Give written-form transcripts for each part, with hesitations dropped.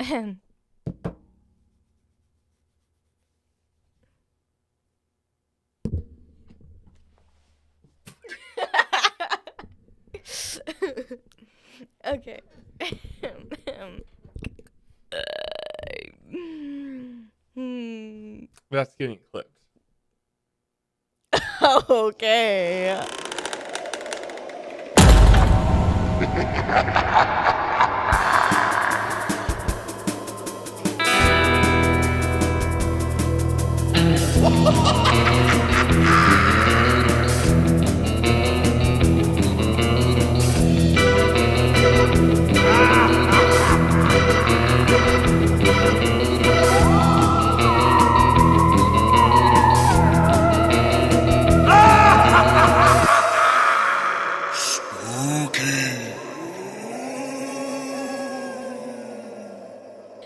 Okay. That's getting clipped. Okay.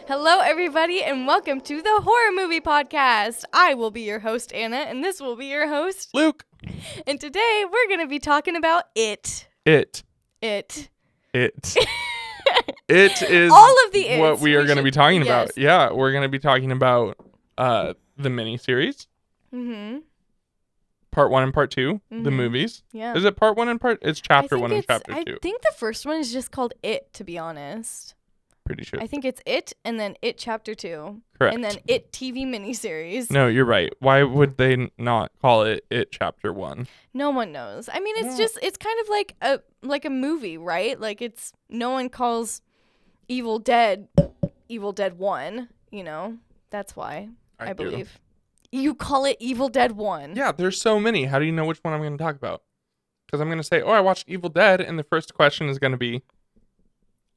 Hello, everybody, and welcome to the Horror Movie Podcast. I will be your host, Anna, and this will be your host, Luke. And today we're going to be talking about It. It It is all of the what its. we are going to be talking about. Yes. Yeah, we're going to be talking about the miniseries. Mm-hmm. Part 1 and Part 2, Mm-hmm. the movies. Yeah. Is it Part 1 and Part? It's Chapter 1 and Chapter 2. I think the first one is just called It, to be honest. Pretty sure. I think it's It, and then It Chapter 2. Correct. And then It TV miniseries. No, you're right. Why would they not call it Chapter 1? No one knows. I mean, it's kind of like a movie, right? Like no one calls Evil Dead 1, you know? That's why, I do. believe. You call it Evil Dead 1. Yeah, there's so many. How do you know which one I'm going to talk about? Because I'm going to say, I watched Evil Dead, and the first question is going to be,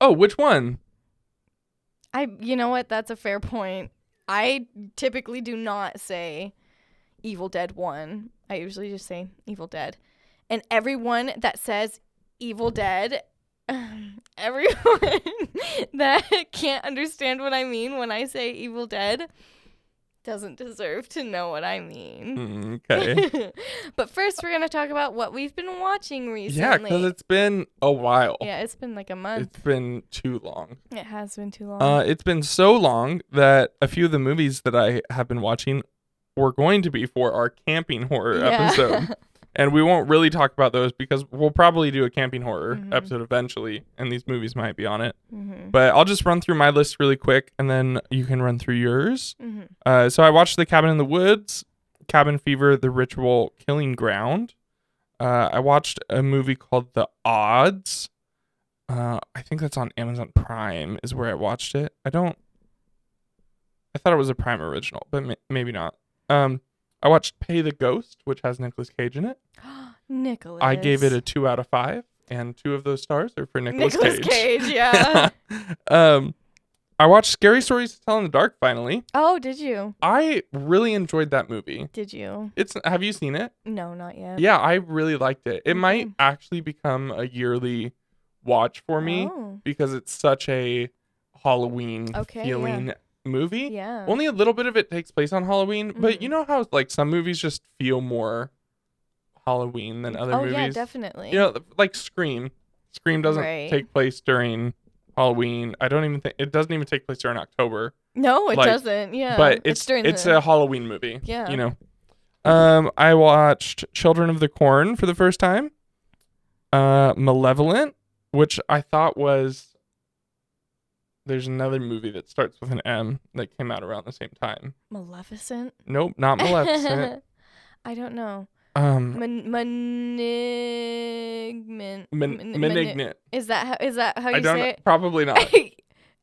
which one? You know what? That's a fair point. I typically do not say Evil Dead 1. I usually just say Evil Dead. And everyone that says Evil Dead, everyone that can't understand what I mean when I say Evil Dead doesn't deserve to know what I mean. Okay. But first, we're going to talk about what we've been watching recently. Yeah, because it's been a while. Yeah, it's been like a month. It's been too long. It has been too long. It's been so long that a few of the movies that I have been watching were going to be for our camping horror episode. And we won't really talk about those because we'll probably do a camping horror episode eventually, and these movies might be on it. Mm-hmm. But I'll just run through my list really quick, and then you can run through yours. Mm-hmm. So I watched The Cabin in the Woods, Cabin Fever, The Ritual, Killing Ground. I watched a movie called The Odds. I think that's on Amazon Prime is where I watched it. I thought it was a Prime original, but maybe not. I watched Pay the Ghost, which has Nicolas Cage in it. Nicolas. I gave it a 2 out of 5, and 2 of those stars are for Nicolas Cage, yeah. I watched Scary Stories to Tell in the Dark finally. Oh, did you? I really enjoyed that movie. Did you? Have you seen it? No, not yet. Yeah, I really liked it. It might actually become a yearly watch for me because it's such a Halloween feeling movie. Yeah. Only a little bit of it takes place on Halloween, but you know how like some movies just feel more Halloween than other movies? Oh, yeah, definitely. You know, like Scream. Scream doesn't take place during Halloween. It doesn't even take place during October. No, it doesn't. Yeah. But it's a Halloween movie. Yeah. You know. I watched Children of the Corn for the first time. Malevolent, which I thought was there's another movie that starts with an M that came out around the same time. Maleficent? Nope, not Maleficent. I don't know. Malignant. Is that how you say it? Probably not.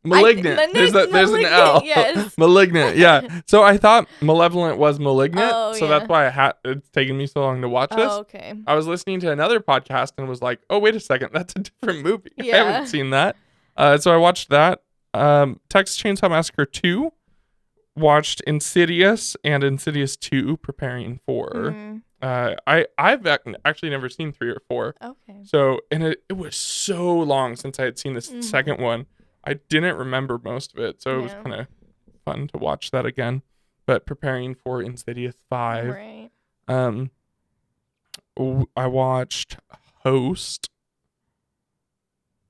Malignant. There's an L. Yes. Malignant. Yeah. So I thought Malevolent was Malignant. Oh, so that's why it's taken me so long to watch this. Oh, okay. I was listening to another podcast and was like, oh, wait a second. That's a different movie. Yeah. I haven't seen that. So I watched that. Texas Chainsaw Massacre 2. Watched Insidious and Insidious 2 preparing for. I've actually never seen 3 or 4. Okay. So, and it was so long since I had seen this second one. I didn't remember most of it, so it was kind of fun to watch that again. But preparing for Insidious 5. Right. I watched Host.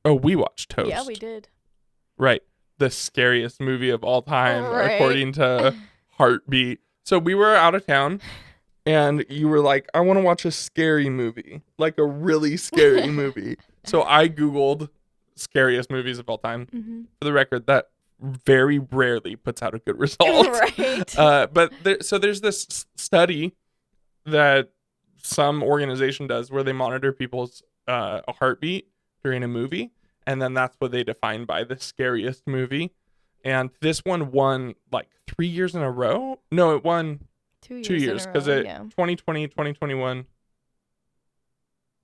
Oh, we watched Host. Yeah, we did. Right. the scariest movie of all time, Right. according to Heartbeat. So we were out of town, and you were like, I want to watch a scary movie, like a really scary movie. So I Googled scariest movies of all time. Mm-hmm. For the record, that very rarely puts out a good result. Right. But there's this study that some organization does where they monitor people's heartbeat during a movie, and then that's what they define by the scariest movie. And this one won like 3 years in a row. No, it won 2 years because 2020, 2021,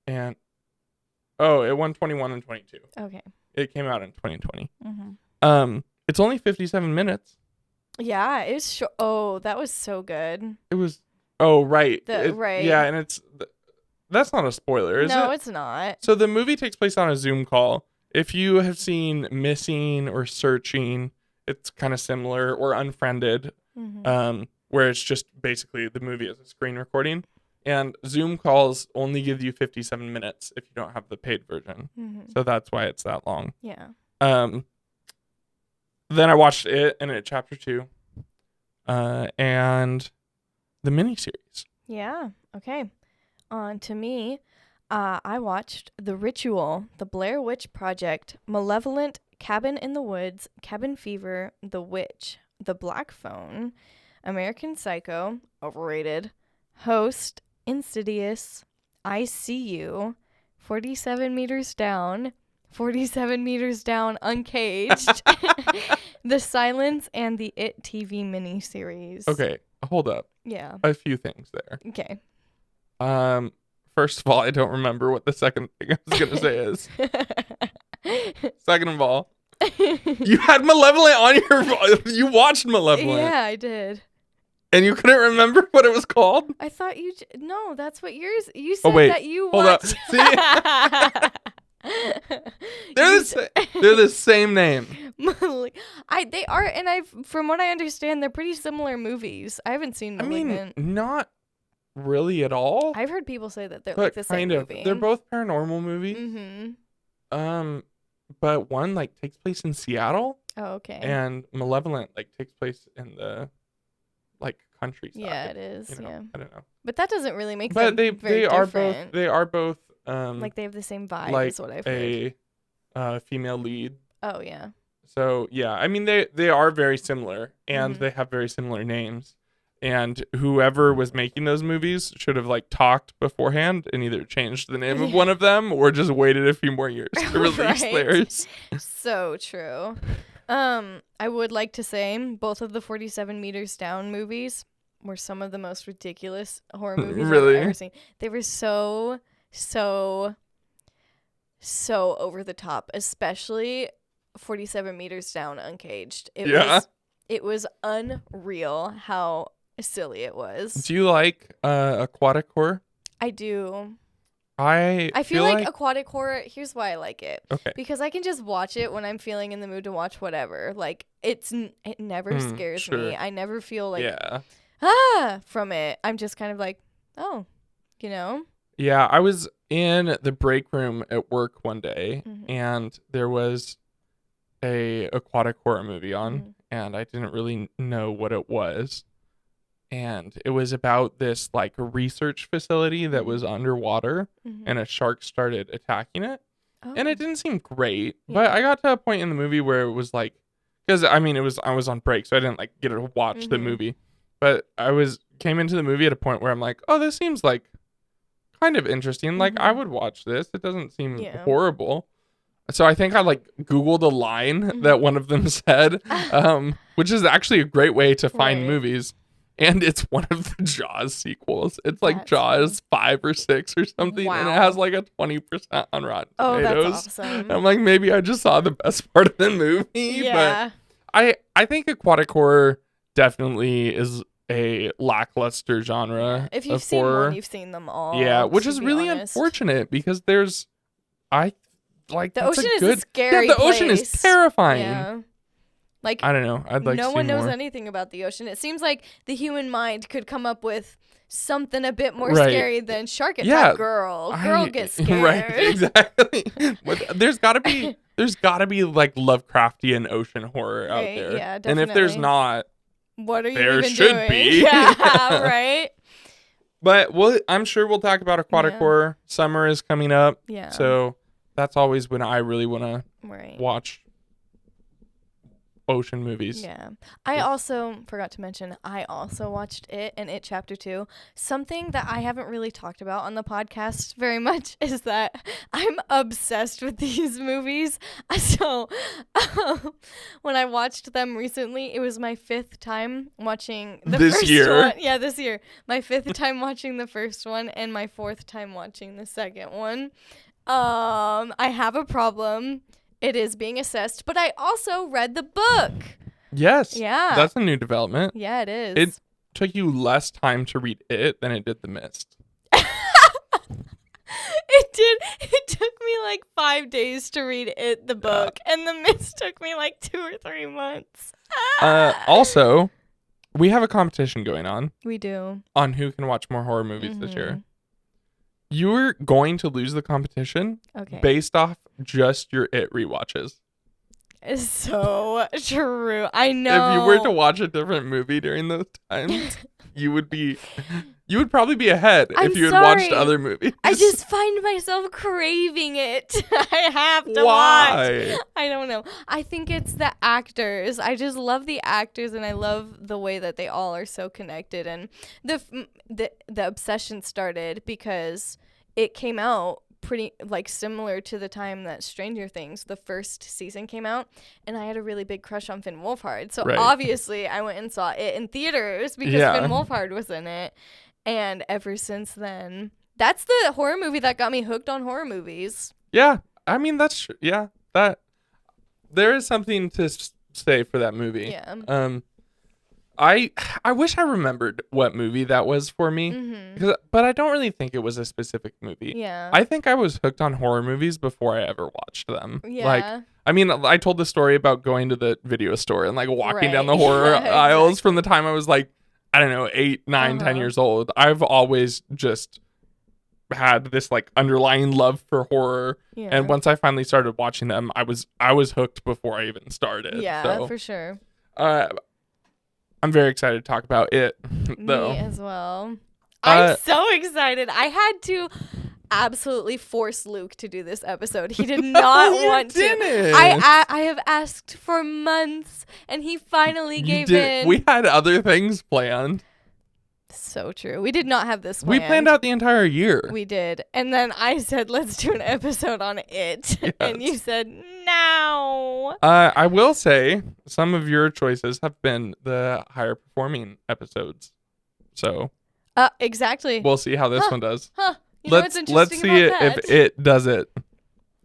and it won 21 and 22. Okay. It came out in 2020. Mm-hmm. It's only 57 minutes. Yeah, it's that was so good. It was. Oh, right. Right. Yeah, and that's not a spoiler, is it? No, it's not. So the movie takes place on a Zoom call. If you have seen Missing or Searching, it's kind of similar, or Unfriended, where it's just basically the movie as a screen recording. And Zoom calls only give you 57 minutes if you don't have the paid version. Mm-hmm. So that's why it's that long. Yeah. Then I watched it, and it's chapter 2. And the miniseries. Yeah. Okay. On to me. I watched The Ritual, The Blair Witch Project, Malevolent, Cabin in the Woods, Cabin Fever, The Witch, The Black Phone, American Psycho, overrated, Host, Insidious, I See You, 47 Meters Down, 47 Meters Down Uncaged, The Silence, and the It TV miniseries. Okay, hold up. Yeah. A few things there. Okay. First of all, I don't remember what the second thing I was gonna say is. Second of all, you had Malevolent on you watched Malevolent. Yeah, I did. And you couldn't remember what it was called? I thought no, that's what yours. You said that you hold watched. Up. See? They're the same name. They are, and from what I understand, they're pretty similar movies. I haven't seen Malignant. I mean, not really at all. I've heard people say that they're but like the same movie. They're both paranormal movies. Mm-hmm. But one like takes place in Seattle. Oh, okay. And Malevolent like takes place in the like countryside. Yeah, it is. You know? Yeah. I don't know. But that doesn't really make them very different. They are both like they have the same vibe, like is what I've heard. A female lead. Oh yeah. So yeah, I mean they are very similar, and they have very similar names. And whoever was making those movies should have like talked beforehand and either changed the name of one of them or just waited a few more years to release theirs. So true. I would like to say both of the 47 Meters Down movies were some of the most ridiculous horror movies I've ever seen. They were so over the top, especially 47 Meters Down Uncaged. It was unreal how silly it was. Do you like aquatic horror? I do. I feel like aquatic horror, here's why I like it. Okay. Because I can just watch it when I'm feeling in the mood to watch whatever. Like it never scares me. I never feel like from it. I'm just kind of like, oh, you know? Yeah, I was in the break room at work one day and there was a aquatic horror movie on and I didn't really know what it was. And it was about this like research facility that was underwater and a shark started attacking it. Oh. And it didn't seem great, but I got to a point in the movie where it was like, because I mean, I was on break, so I didn't like get to watch the movie, but came into the movie at a point where I'm like, oh, this seems like kind of interesting. Like I would watch this. It doesn't seem horrible. So I think I like Googled a line that one of them said, which is actually a great way to find movies. And it's one of the Jaws sequels. It's like Jaws 5 or 6 or something. Wow. And it has like a 20% on Rotten Tomatoes. Oh, that's awesome. I'm like, maybe I just saw the best part of the movie. Yeah. But I think aquatic horror definitely is a lackluster genre. If you've seen horror. one, you've seen them all. Yeah, which is really unfortunate because the ocean is a scary place. The ocean is terrifying. Yeah. Like, I don't know. I'd like to see no one knows more. anything about the ocean. It seems like the human mind could come up with something a bit more scary than shark attack girl. Girl gets scared. Right, exactly. There's got to be there's got to be like Lovecraftian ocean horror out Right, there. yeah, And if there's definitely. not, What are you there even should doing? be. Yeah, right? But I'm sure we'll talk about aquatic Yeah. horror. Summer is coming up. Yeah. So that's always when I really want to Right. watch ocean movies. Yeah. I also forgot to mention, I also watched It and It Chapter 2. Something that I haven't really talked about on the podcast very much is that I'm obsessed with these movies. So when I watched them recently, it was my 5th time watching the This first year? one. Yeah, this year. My 5th time watching the first one and my 4th time watching the second one. I have a problem. It is being assessed, but I also read the book. Yes. Yeah. That's a new development. Yeah, it is. It took you less time to read it than it did The Mist. It did. It took me like 5 days to read the book, and The Mist took me like 2 or 3 months. Also, we have a competition going on. We do. On who can watch more horror movies this year. You're going to lose the competition based off just your It rewatches. It's so true. I know. If you were to watch a different movie during those times, you would probably be ahead if you had watched other movies. I just find myself craving it. I have to Why? watch. I don't know. I think it's the actors. I just love the actors, and I love the way that they all are so connected. And the obsession started because it came out pretty like similar to the time that Stranger Things, the first season, came out, and I had a really big crush on Finn Wolfhard. So obviously I went and saw it in theaters because Finn Wolfhard was in it. And ever since then, that's the horror movie that got me hooked on horror movies. Yeah. I mean, that's that there is something to say for that movie. Yeah. I wish I remembered what movie that was for me, but I don't really think it was a specific movie. Yeah. I think I was hooked on horror movies before I ever watched them. Yeah. Like, I mean, I told the story about going to the video store and like walking down the horror aisles from the time I was like, I don't know, 8, 9, 10 years old. I've always just had this like underlying love for horror. Yeah. And once I finally started watching them, I was hooked before I even started. Yeah, so, for sure. I'm very excited to talk about it, though. Me as well. I'm so excited. I had to absolutely force Luke to do this episode. He did not want to. I have asked for months, and he finally gave in. We had other things planned. So true. We did not have this planned. We planned out the entire year. We did. And then I said, let's do an episode on it. Yes. And you said, no. I will say some of your choices have been the higher performing episodes. So. Exactly. We'll see how this one does. Let's see if it does it.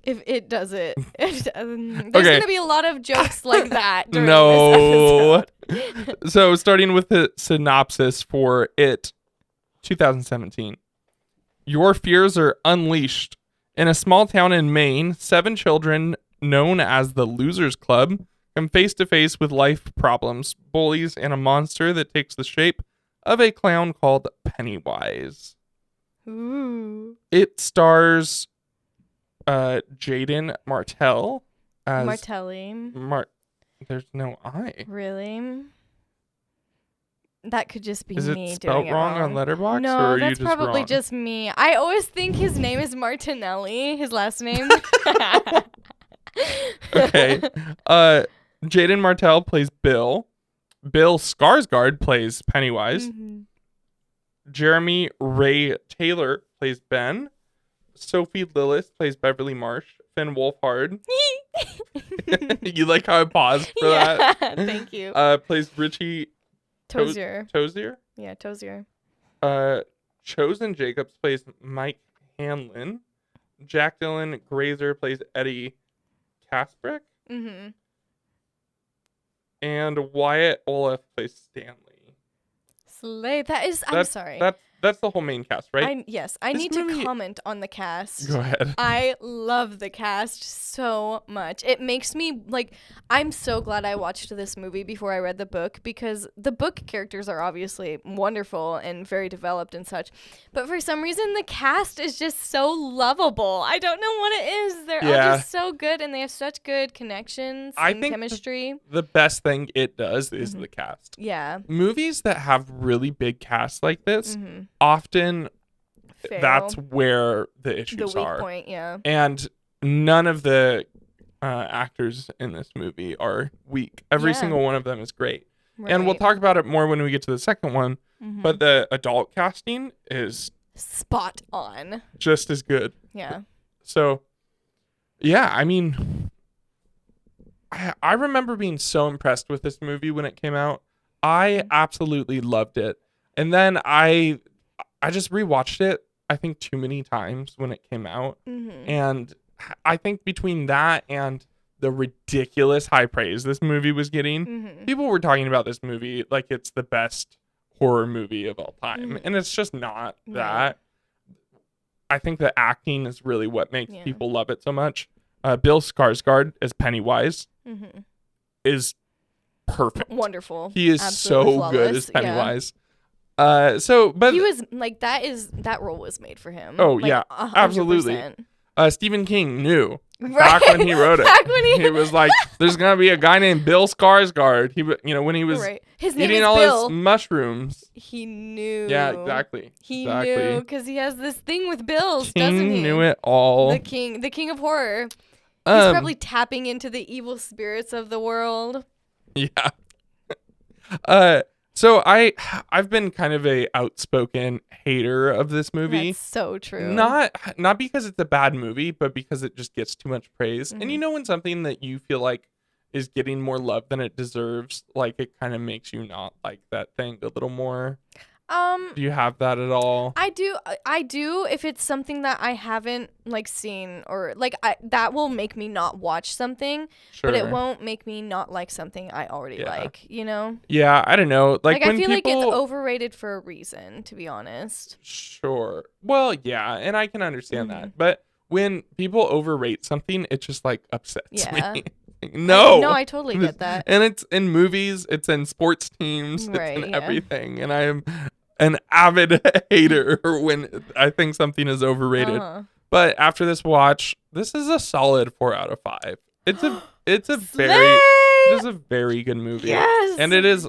If it does it. There's going to be a lot of jokes like that during this episode. So starting with the synopsis for It 2017. Your fears are unleashed. In a small town in Maine, 7 children known as the Losers Club come face to face with life problems, bullies, and a monster that takes the shape of a clown called Pennywise. Ooh. It stars Jaden Martell as Martelli. There's no I. Really? That could just be Is me it spelled doing it wrong on Letterboxd? No, or are that's you just probably wrong? just me. I always think his name is Martinelli, his last name. Okay. Jaden Martell plays Bill. Bill Skarsgård plays Pennywise. Mm-hmm. Jeremy Ray Taylor plays Ben. Sophie Lillis plays Beverly Marsh. Finn Wolfhard. You like how I paused for that? Thank you. Plays Richie Tozier. Tozier? Yeah, Tozier. Chosen Jacobs plays Mike Hanlon. Jack Dylan Grazer plays Eddie Kasprick. Mm-hmm. And Wyatt Olaf plays Stanley. Slay. I'm sorry. that's the whole main cast, right? I This need movie- to comment on the cast. Go ahead. I love the cast so much. It makes me like, I'm so glad I watched this movie before I read the book, because the book characters are obviously wonderful and very developed and such. But for some reason, the cast is just so lovable. I don't know what it is. They're all just so good, and they have such good connections and chemistry. The best thing it does is the cast. Yeah. Movies that have really big casts like this often Fail. that's where the issues The weak are. point, yeah. And none of the actors in this movie are weak. Every single one of them is great. Right. And we'll talk about it more when we get to the second one. But the adult casting is spot on. Just as good. Yeah. So, yeah, I mean, I remember being so impressed with this movie when it came out. I absolutely loved it. And then I just rewatched it, I think, too many times when it came out. And I think between that and the ridiculous high praise this movie was getting, people were talking about this movie like it's the best horror movie of all time. And it's just not that. I think the acting is really what makes people love it so much. Bill Skarsgård as Pennywise is perfect. Wonderful. He is absolutely so flawless. good as Pennywise. But he was like, that role was made for him. Oh, like, yeah, 100%. absolutely. Stephen King knew back when he wrote it. Back when he was like, "There's gonna be a guy named Bill Skarsgård." When he was his name eating is all Bill. his mushrooms. He knew. Yeah, exactly. He knew because he has this thing with bills, King doesn't he? knew it all. The king of horror. He's probably tapping into the evil spirits of the world. Yeah. So I've been kind of a outspoken hater of this movie. That's so true. Not because it's a bad movie, but because it just gets too much praise. And you know when something that you feel like is getting more love than it deserves, like it kind of makes you not like that thing a little more. Do you have that at all? I do if it's something that I haven't like seen, or like that will make me not watch something, but it won't make me not like something I already like, you know? Yeah, I don't know. Like when I feel like it's overrated for a reason, to be honest. Sure. Well, yeah, and I can understand that. But when people overrate something, it just like upsets me. No, I totally get that. And it's in movies, it's in sports teams, it's in everything. And I am an avid hater when I think something is overrated. But after this watch, this is a solid 4 out of 5. It's a very good movie. Yes. And it is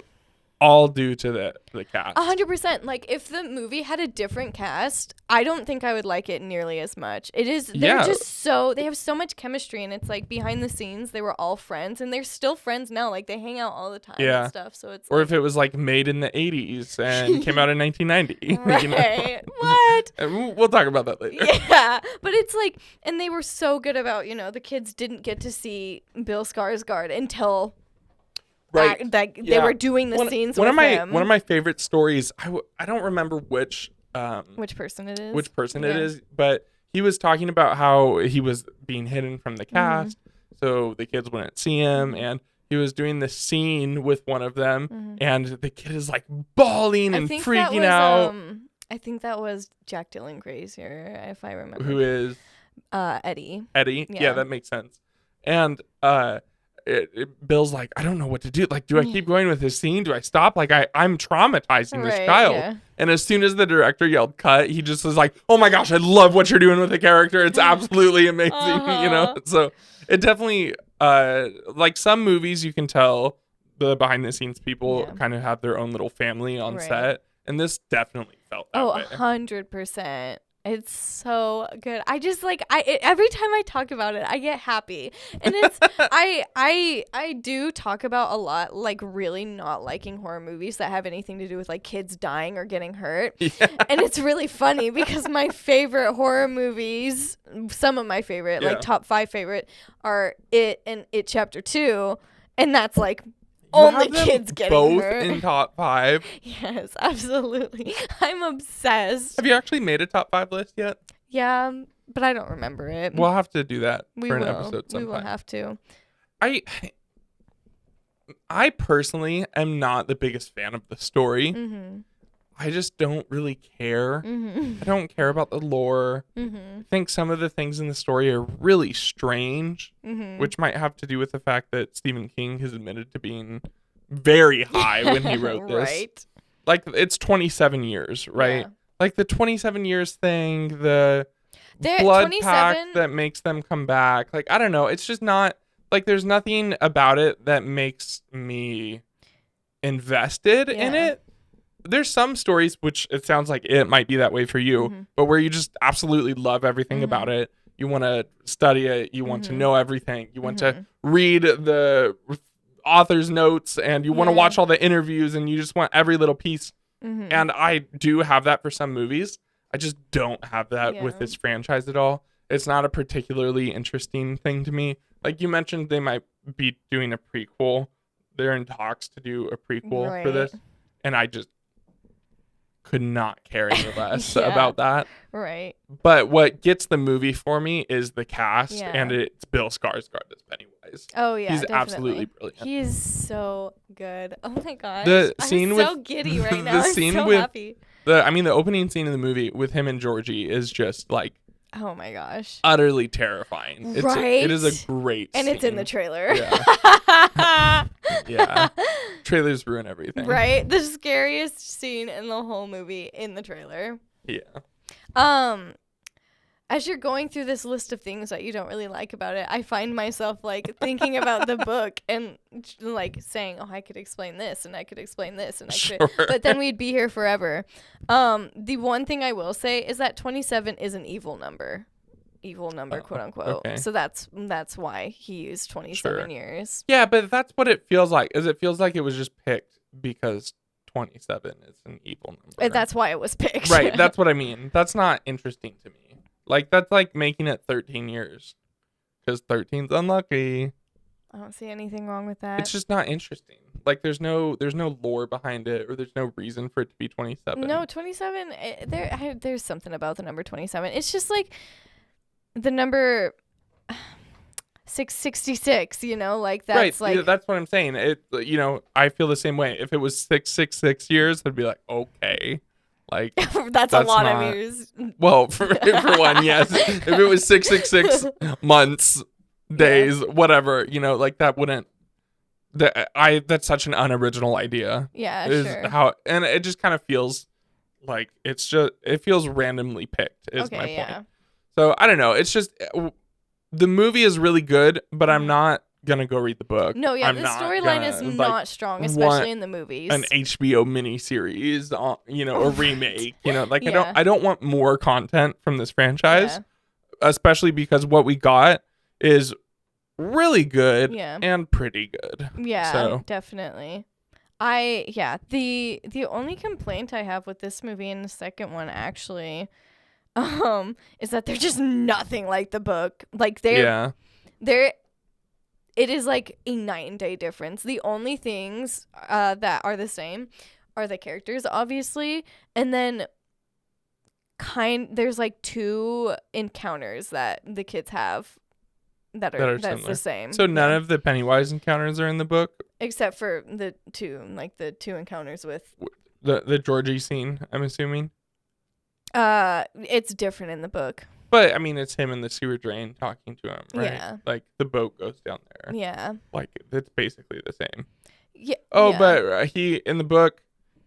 all due to the cast. 100%. Like if the movie had a different cast, I don't think I would like it nearly as much. They're just they have so much chemistry, and it's like behind the scenes they were all friends, and they're still friends now. Like they hang out all the time and stuff. So it's or if it was like made in the 80s and came out in 1990. Right. You know? What? And we'll talk about that later. Yeah. But it's like, and they were so good about, the kids didn't get to see Bill Skarsgård until they were doing the scenes with him. One of my favorite stories, I don't remember which person it is. But he was talking about how he was being hidden from the cast, so the kids wouldn't see him, and he was doing this scene with one of them, and the kid is like bawling and freaking out. I think that was Jack Dylan Grazer, if I remember. Who is? Eddie. Eddie? Yeah, that makes sense. And Bill's like, I don't know what to do. Like, do I keep going with this scene? Do I stop? Like, I'm traumatizing this child. Yeah. And as soon as the director yelled cut, he just was like, oh my gosh, I love what you're doing with the character. It's absolutely amazing, So it definitely, like some movies, you can tell the behind the scenes people kind of have their own little family on set. And this definitely felt that way. 100%. It's so good. I just every time I talk about it, I get happy. And it's I do talk about a lot like really not liking horror movies that have anything to do with like kids dying or getting hurt. Yeah. And it's really funny because my favorite horror movies, some of my favorite, like top 5 favorite, are It and It Chapter 2, and that's like only kids getting both hurt. In top 5. Yes, absolutely. I'm obsessed. Have you actually made a top 5 list yet? Yeah, but I don't remember it. We'll have to do that for an episode sometime. We will have to. I personally am not the biggest fan of the story. I just don't really care. I don't care about the lore. I think some of the things in the story are really strange, which might have to do with the fact that Stephen King has admitted to being very high when he wrote this. Right. Like, it's 27 years, right? Yeah. Like, the 27 years thing, the blood 27 pact that makes them come back. Like, I don't know. It's just not, like, there's nothing about it that makes me invested in it. There's some stories, which it sounds like it might be that way for you, but where you just absolutely love everything about it. You want to study it. You want to know everything. You want to read the author's notes, and you want to watch all the interviews, and you just want every little piece. And I do have that for some movies. I just don't have that with this franchise at all. It's not a particularly interesting thing to me. Like you mentioned, they might be doing a prequel. They're in talks to do a prequel for this. And I just could not care any less about that. Right. But what gets the movie for me is the cast, and it's Bill Skarsgård as Pennywise. Oh yeah, he's definitely. Absolutely brilliant. He is so good. Oh my gosh, the scene I'm with so giddy right now. I'm so happy. The opening scene of the movie with him and Georgie is just like, oh my gosh, utterly terrifying. It is a great and scene. it's in the trailer. Yeah. Trailers ruin everything. Right? The scariest scene in the whole movie in the trailer. Yeah. As you're going through this list of things that you don't really like about it, I find myself like thinking about the book and like saying, "Oh, I could explain this and I could explain this and I could," but then we'd be here forever. The one thing I will say is that 27 is an evil number, quote unquote. Okay. So that's why he used 27 years. Yeah, but that's what it feels like. It feels like it was just picked because 27 is an evil number. That's why it was picked. Right. That's what I mean. That's not interesting to me. Like, that's like making it 13 years. Because 13's unlucky. I don't see anything wrong with that. It's just not interesting. Like, there's no lore behind it, or there's no reason for it to be 27. No, 27, there's something about the number 27. It's just like the number 666, you know? Like, that's right. like... Yeah, that's what I'm saying. I feel the same way. If it was 666 years, I'd be like, okay. Like that's a lot of years. Well, for one, yes. If it was 666 months, days, whatever, like that wouldn't. That's such an unoriginal idea. Yeah, sure. And it just kind of feels like it feels randomly picked. Is my point. Yeah. So I don't know. It's just the movie is really good, but I'm not gonna go read the book. No, yeah, the storyline is not strong, especially in the movies. An HBO miniseries, a remake. I don't want more content from this franchise, especially because what we got is really good and pretty good. Yeah, so. Definitely. The only complaint I have with this movie and the second one actually, is that they're just nothing like the book. Like they're. It is like a 9-day difference. The only things that are the same are the characters, obviously, and then there's like 2 encounters that the kids have that's the same. So none of the Pennywise encounters are in the book, except for the 2 encounters with the Georgie scene. I'm assuming. It's different in the book. But, I mean, it's him in the sewer drain talking to him, right? Yeah. Like, the boat goes down there. Yeah. Like, it's basically the same. Yeah. Oh, but in the book,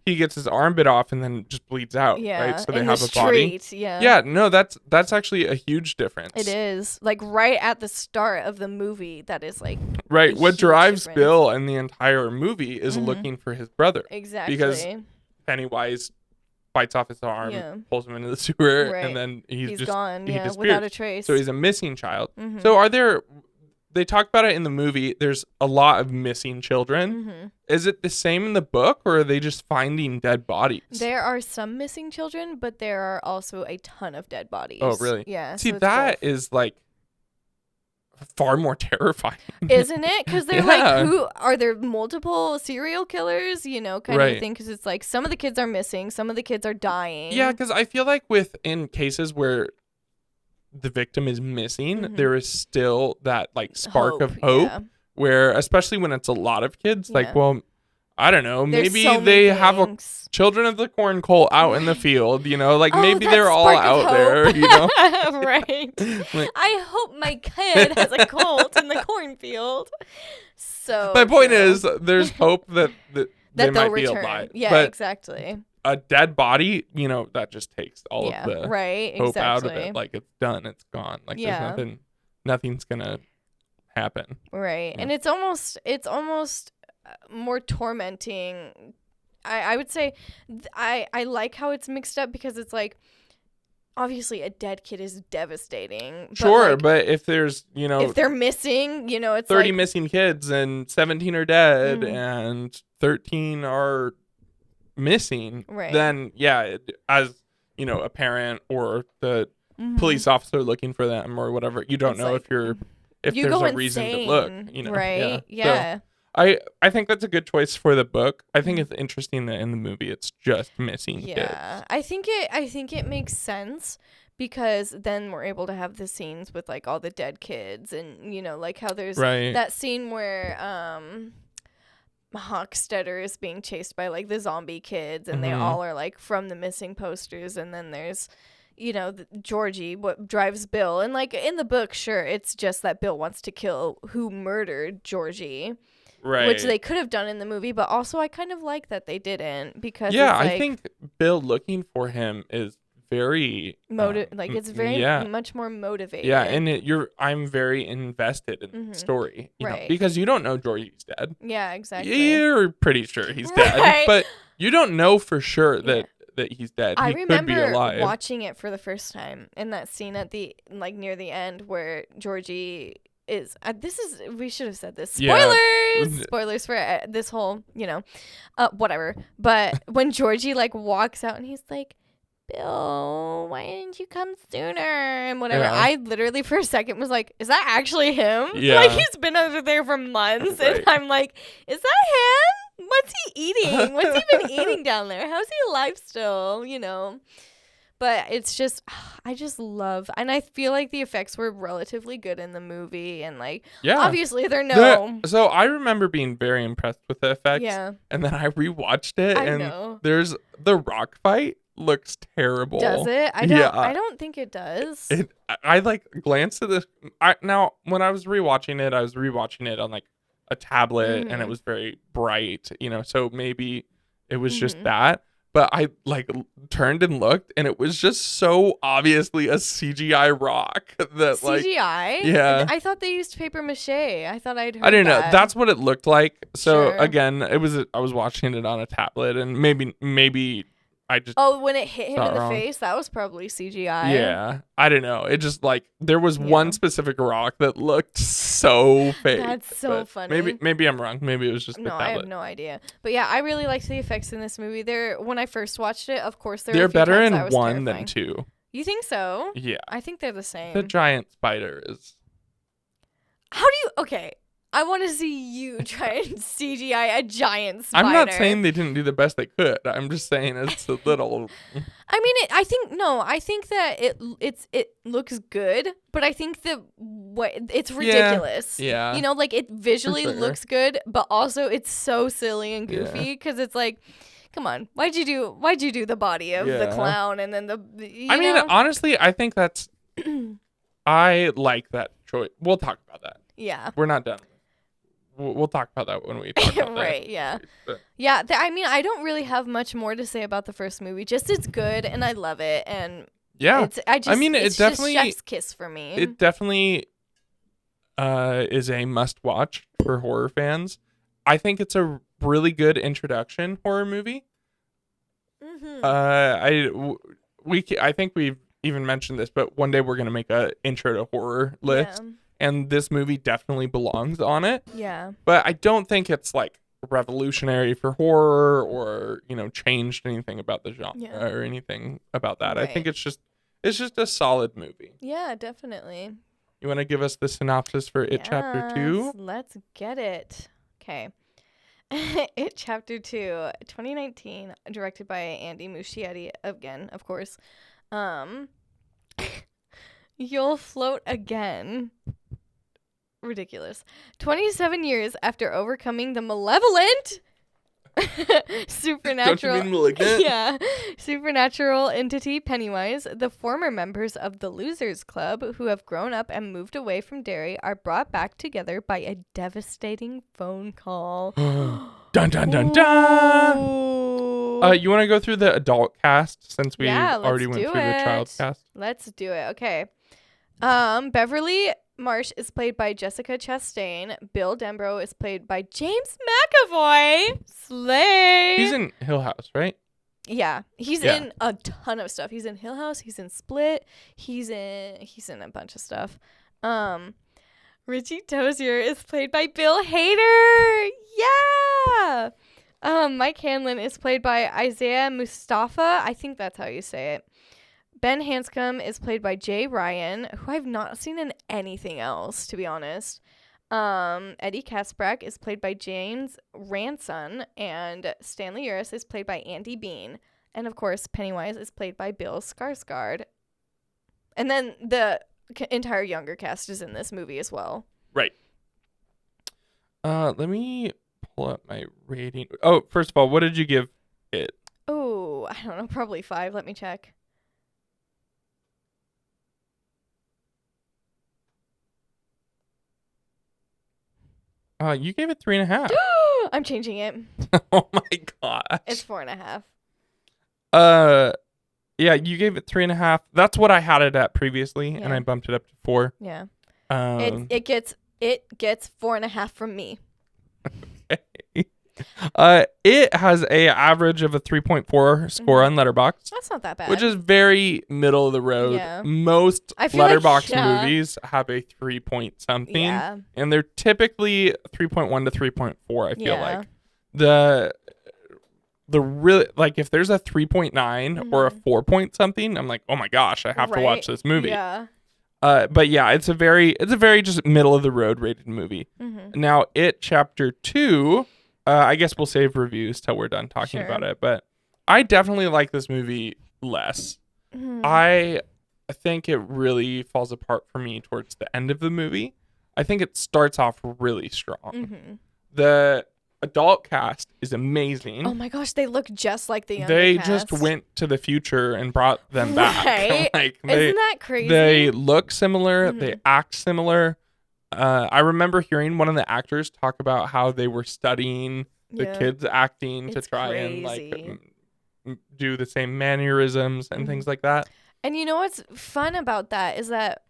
he gets his arm bit off and then just bleeds out, right? So they have a body. Yeah. Yeah, no, that's actually a huge difference. It is. Like, right at the start of the movie, that is, like, right. What drives Bill in the entire movie is looking for his brother. Exactly. Because Pennywise bites off his arm, pulls him into the sewer, and then he's just gone. He disappears. Without a trace. So he's a missing child. So they talk about it in the movie. There's a lot of missing children. Is it the same in the book, or are they just finding dead bodies? There are some missing children, but there are also a ton of dead bodies. Oh, really? Yeah. See, that is like far more terrifying. Isn't it? Because they're like, who are there multiple serial killers, kind of thing? Because it's like some of the kids are missing, some of the kids are dying. Yeah, because I feel like in cases where the victim is missing, there is still that like spark of hope where, especially when it's a lot of kids, like, well, I don't know. There's Maybe so many they have a things. children of the corn coal out in the field, like Oh, maybe that they're all spark of out there, hope. Right. Like, I hope my kid has a colt in the cornfield. So my point true. is, there's hope that they that they'll might be return. alive. Yeah, But exactly. a dead body, that just takes all Yeah, of the right. hope out of Exactly. it. Like, it's done, it's gone. Like, Yeah. there's nothing's gonna happen. Right. Yeah. And it's almost more tormenting. I would say I like how it's mixed up because it's like obviously a dead kid is devastating. Sure, but if there's, if they're missing, it's 30 like missing kids and 17 are dead Mhm. and 13 are missing, Right. then yeah, as a parent or the Mhm. police officer looking for them or whatever, you don't It's know like, if you there's go a reason to look, insane, right? Yeah. Yeah. So I think that's a good choice for the book. I think Mhm. it's interesting that in the movie it's just missing Yeah. kids. I think it makes sense because then we're able to have the scenes with like all the dead kids and like how there's Right. that scene where Hockstetter is being chased by like the zombie kids and they Mhm. all are like from the missing posters, and then there's Georgie, what drives Bill, and like in the book, sure, it's just that Bill wants to kill who murdered Georgie, Right. which they could have done in the movie, but also I kind of like that they didn't because Yeah, it's like I think Bill looking for him is very it's very yeah. much more motivated. Yeah, and I'm very invested in the Mhm. story, Right. because you don't know Georgie's dead. Yeah, exactly. You're pretty sure he's dead, Right. but you don't know for sure Yeah. that he's dead. I He could be remember alive. watching it for the first time in that scene at the near the end where Georgie is. We should have said this. Yeah. Spoilers for this whole whatever. But when Georgie like walks out and he's like, Bill, why didn't you come sooner? And whatever. Yeah. I literally for a second was like, is that actually him? Yeah. Like he's been under there for months, Right. and I'm like, is that him? What's he eating? What's he been eating down there? How's he alive still? But it's just, I just love, and I feel like the effects were relatively good in the movie, and like, Yeah. obviously they're no. So I remember being very impressed with the effects. Yeah. And then I rewatched it, I and know. there's the rock fight looks terrible. Does it? I don't think it does. I like glanced at this. Now when I was rewatching it on like a tablet, and it Mhm. was very bright, so maybe it was just Mhm. that. But I like turned and looked, and it was just so obviously a CGI rock that like CGI? yeah. I thought they used paper mache. I thought I'd heard I didn't know. that. That's what it looked like. So Sure. again, I was watching it on a tablet, and maybe I just Oh, when it hit him Not in the wrong. face, that was probably CGI. yeah. I don't know. It just like there was Yeah. one specific rock that looked so fake. That's so but funny. Maybe I'm wrong. Maybe it was just the No, tablet. I have no idea. But yeah, I really liked the effects in this movie. When I first watched it, of course, there were They're a few better times in I was one terrifying. than two. You think so? Yeah. I think they're the same. The giant spider is. How do you? Okay, I want to see you try and CGI a giant spider. I'm not saying they didn't do the best they could. I'm just saying it's a little. I mean, I think that it looks good, but I think that it's ridiculous. Yeah. Like it visually sure. looks good, but also it's so silly and Yeah. goofy because it's like, come on, why'd you do the body of the Yeah. clown and then I mean, honestly, I think that's. I like that choice. We'll talk about that. yeah. We're not done. We'll talk about that when we talk about Right, that. yeah. But- Yeah, I mean, I don't really have much more to say about the first movie. Just it's good and I love it, and Yeah. it's definitely- just chef's kiss for me. It definitely is a must watch for horror fans. I think it's a really good introduction horror movie. Mhm. I think we've even mentioned this, but one day we're going to make a intro to horror list, and this movie definitely belongs on it. Yeah. But I don't think it's like revolutionary for horror or changed anything about the genre Yeah. or anything about that. I think Right. it's just a solid movie. Yeah, definitely. You want to give us the synopsis for It Chapter 2? Yes, let's get it. Okay. It Chapter 2, 2019, directed by Andy Muschietti again, of course. You'll float again. Ridiculous. 27 years after overcoming the malevolent Supernatural. Don't you mean malignant? Yeah. Supernatural entity Pennywise, the former members of the Losers Club who have grown up and moved away from Derry are brought back together by a devastating phone call. Dun dun dun dun. Ooh. You want to go through the adult cast since we already let's went do through the child it. cast? Let's do it. Okay. Beverly Marsh is played by Jessica Chastain. Bill Denbrough is played by James McAvoy. Slay. He's in Hill House, right? Yeah, he's in a ton of stuff. He's in Hill House. He's in Split. He's in a bunch of stuff. Richie Tozier is played by Bill Hader. Yeah. Mike Hanlon is played by Isaiah Mustafa. I think that's how you say it. Ben Hanscom is played by Jay Ryan, who I've not seen in anything else, to be honest. Eddie Kasprak is played by James Ranson, and Stanley Uris is played by Andy Bean. And, of course, Pennywise is played by Bill Skarsgård. And then the entire younger cast is in this movie as well. Right. Let me pull up my rating. Oh, first of all, what did you give it? Oh, I don't know, probably 5. Let me check. You gave it 3.5. I'm changing it. Oh my gosh. It's 4.5. Yeah, you gave it 3.5. That's what I had it at previously, and I bumped it up to 4. Yeah. It gets 4.5 from me. It has a average of a 3.4 score on Letterboxd. That's not that bad. Which is very middle of the road. Yeah. Most Letterboxd movies have a 3 point something. Yeah. And they're typically 3.1 to 3.4, I feel like. The really, like, if there's a 3.9 or a 4 point something, I'm like, oh my gosh, I have to watch this movie. Yeah. But yeah, it's a very just middle of the road rated movie. Now, It Chapter 2, I guess we'll save reviews till we're done talking about it, but I definitely like this movie less. I think it really falls apart for me towards the end of the movie. I think it starts off really strong. The adult cast is amazing. Oh my gosh, they look just like the younger They cast. just went to the future and brought them back. Right? Isn't that crazy? They look similar. They act similar. I remember hearing one of the actors talk about how they were studying the kids acting to try and like do the same mannerisms and things like that. And you know what's fun about that is that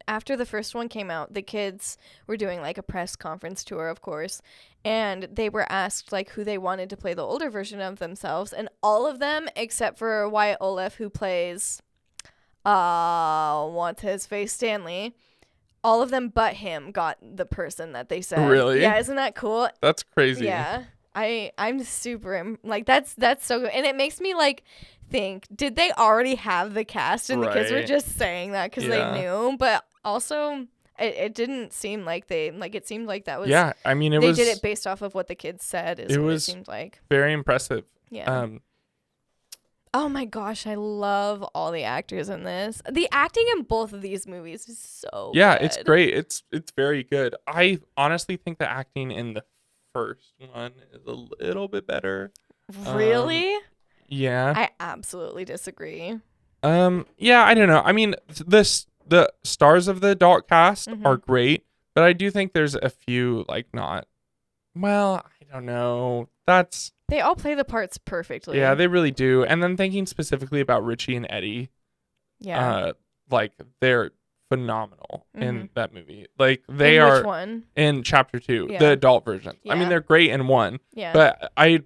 after the first one came out, the kids were doing like a press conference tour, of course, and they were asked like who they wanted to play the older version of themselves, and all of them except for Wyatt Oleff, who plays what's his face, Stanley. All of them but him got the person that they said. Really? Yeah, isn't that cool? That's crazy. Yeah. I'm super like that's so good, and it makes me like think, did they already have the cast and the kids were just saying that because they knew? But also it didn't seem like it seemed like that was I mean they did it based off of what the kids said is what it seemed like. Very impressive. Oh my gosh, I love all the actors in this. The acting in both of these movies is so good. It's great. It's very good. I honestly think the acting in the first one is a little bit better. Really? Yeah. I absolutely disagree. Yeah, I don't know. I mean, the stars of the adult cast are great, but I do think there's a few like not. Well, I don't know. They all play the parts perfectly. Yeah, they really do. And then thinking specifically about Richie and Eddie. Yeah. Like they're phenomenal in that movie. Like they are which one? In Chapter 2, the adult version. I mean, they're great in one. Yeah. But I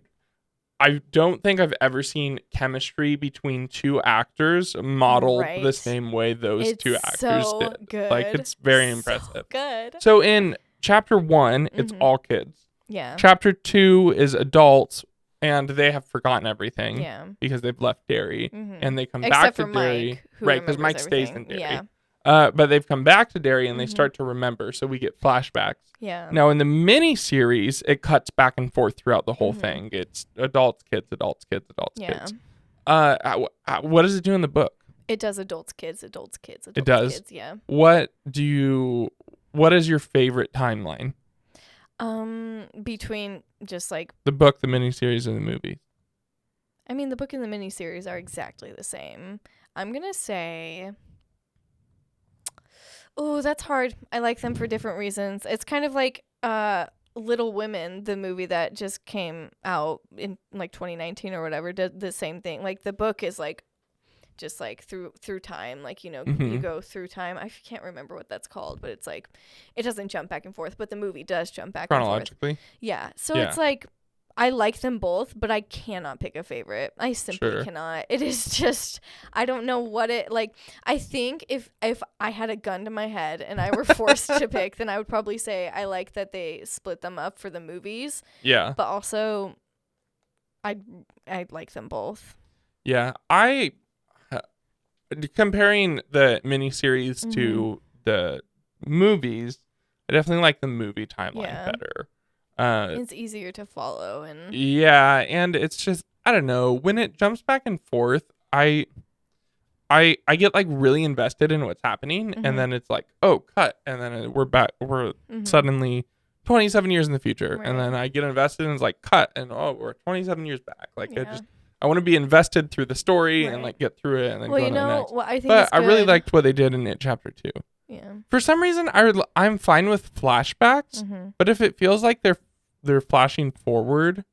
don't think I've ever seen chemistry between two actors modeled the same way those two actors did. Good. Like it's very impressive. So good. So in Chapter 1, it's all kids. Yeah. Chapter 2 is adults, and they have forgotten everything. Yeah. Because they've left Derry, and they come Except back to for Derry, Mike, right? Because Mike stays in Derry. Yeah. But they've come back to Derry, and they start to remember. So we get flashbacks. Yeah. Now in the mini series, it cuts back and forth throughout the whole thing. It's adults, kids, adults, kids, adults, kids. What does it do in the book? It does adults, kids, adults, kids, adults, it does. Kids, yeah. What is your favorite timeline? Between just like The book, the miniseries, and the movie. I mean, the book and the miniseries are exactly the same. I'm gonna say, oh, that's hard. I like them for different reasons. It's kind of like Little Women, the movie that just came out in like 2019 or whatever, did the same thing. Like the book is like just like through time, like, you know, you go through time. I can't remember what that's called, but it's like it doesn't jump back and forth, but the movie does jump back and forth. Chronologically. Yeah. So it's like I like them both, but I cannot pick a favorite. I simply cannot. It is just, I don't know what it, like, I think if I had a gun to my head and I were forced to pick, then I would probably say I like that they split them up for the movies. Yeah. But also, I like them both. Yeah. Comparing the miniseries to the movies, I definitely like the movie timeline better. It's easier to follow and and it's just, I don't know, when it jumps back and forth, I get like really invested in what's happening, and then it's like, oh, cut, and then we're suddenly 27 years in the future, and then I get invested and it's like cut, and oh, we're 27 years back. Like I want to be invested through the story and like get through it and then go on to the next. What I think but I really liked what they did in it chapter 2. Yeah. For some reason, I'm fine with flashbacks, but if it feels like they're flashing forward,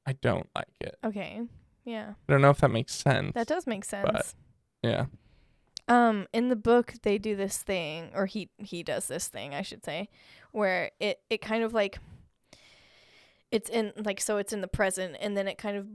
I don't like it. Okay. Yeah. I don't know if that makes sense. That does make sense. But, yeah. In the book they do this thing, or he does this thing, I should say, where it kind of like it's in like, so it's in the present, and then it kind of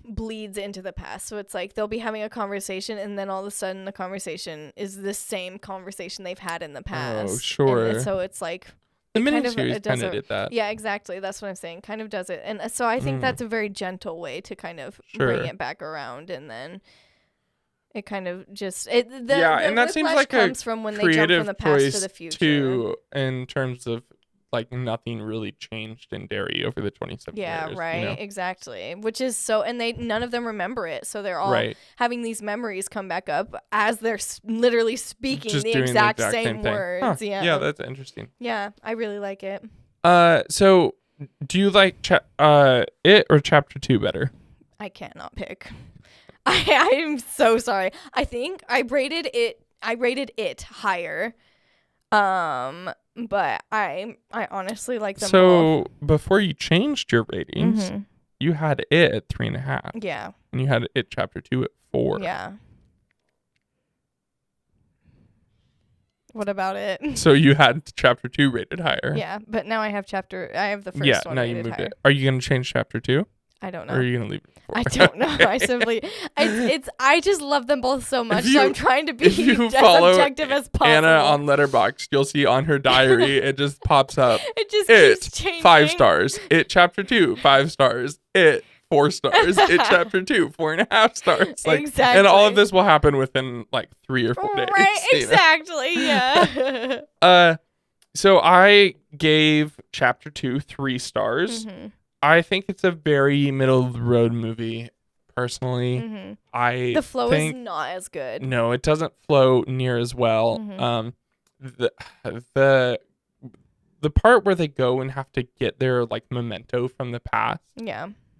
bleeds into the past. So it's like they'll be having a conversation, and then all of a sudden the conversation is the same conversation they've had in the past. Oh, sure. And so it's like the miniseries kind of did that. Yeah, exactly. That's what I'm saying. Kind of does it. And so I think that's a very gentle way to kind of bring it back around, and then it kind of just and that seems like comes from when they jump from the past to the future too, in terms of like nothing really changed in Derry over the 27 years. Yeah, right. You know? Exactly. Which is so, and none of them remember it, so they're all having these memories come back up as they're literally speaking the exact same words. Huh. Yeah, that's interesting. Yeah, I really like it. So do you like it or chapter 2 better? I cannot pick. I'm so sorry. I think I rated it higher. But I honestly like them both. So before you changed your ratings, you had it at 3.5. Yeah. And you had it chapter 2 at 4. Yeah. What about it? So you had chapter 2 rated higher. Yeah, but now I have the first one. Yeah, now you moved higher. It. Are you gonna change chapter 2? I don't know. Or are you gonna leave it? I don't know. I simply, I just love them both so much. So I'm trying to be as objective as possible. Anna on Letterboxd, you'll see on her diary, it just pops up. It just keeps changing. 5 stars. It chapter 2, 5 stars. It 4 stars. It chapter 2, 4.5 stars. Like, exactly. And all of this will happen within like 3 or 4 days. Right. Exactly. Yeah. So I gave chapter 2 3 stars. I think it's a very middle of the road movie, personally. The flow is not as good. No, it doesn't flow near as well. The part where they go and have to get their like memento from the past,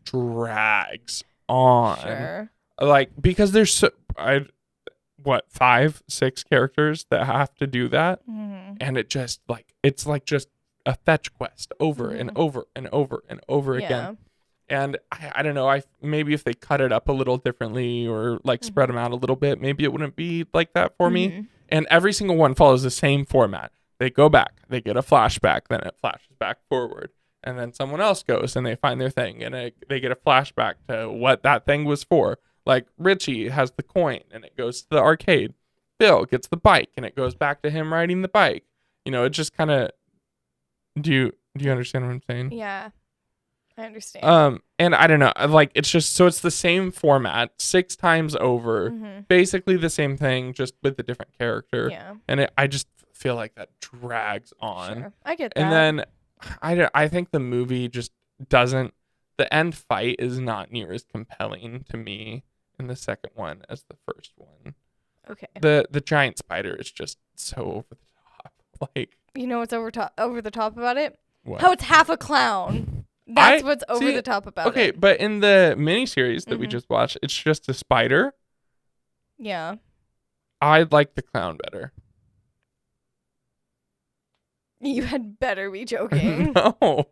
drags on. Sure. Like, because there's 5, 6 characters that have to do that, and it just like it's like just a fetch quest over and over and over and over again. And I don't know, maybe if they cut it up a little differently or like spread them out a little bit, maybe it wouldn't be like that for me. And every single one follows the same format. They go back, they get a flashback, then it flashes back forward, and then someone else goes and they find their thing, and they get a flashback to what that thing was for. Like Richie has the coin and it goes to the arcade. Bill gets the bike and it goes back to him riding the bike. You know, it just kind of. Do you understand what I'm saying? Yeah, I understand. And I don't know, like it's just so it's the same format 6 times over, basically the same thing, just with a different character. Yeah. And I just feel like that drags on. Sure, I get that. And then I think the movie just doesn't. The end fight is not near as compelling to me in the second one as the first one. Okay. The giant spider is just so over the top, like. You know what's over the top about it? What? How it's half a clown. That's what's over the top about it. Okay, but in the miniseries that we just watched, it's just a spider. Yeah. I like the clown better. You had better be joking. No,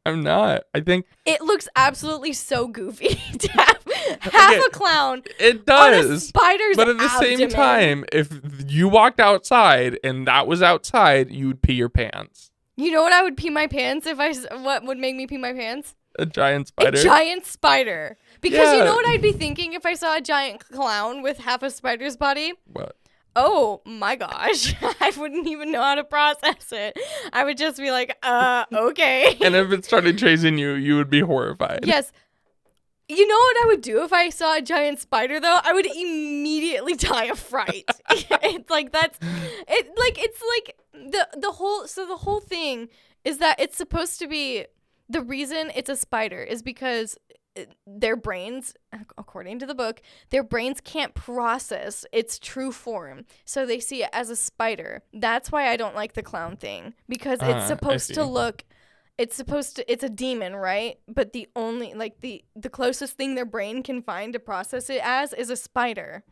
I'm not. I think it looks absolutely so goofy to have half a clown. It does. On a spider's but at the abdomen. same time, if you walked outside and that was outside, you would pee your pants. You know what I would pee my pants what would make me pee my pants? A giant spider. A giant spider. Because you know what I'd be thinking if I saw a giant clown with half a spider's body? What? Oh my gosh. I wouldn't even know how to process it. I would just be like, okay. And if it started chasing you, you would be horrified. Yes. You know what I would do if I saw a giant spider though? I would immediately die of fright. It's like the whole thing is that it's supposed to be the reason it's a spider is because their brains, according to the book, their brains can't process its true form. So they see it as a spider. That's why I don't like the clown thing. Because it's supposed to look, it's a demon, right? But the only, the closest thing their brain can find to process it as is a spider.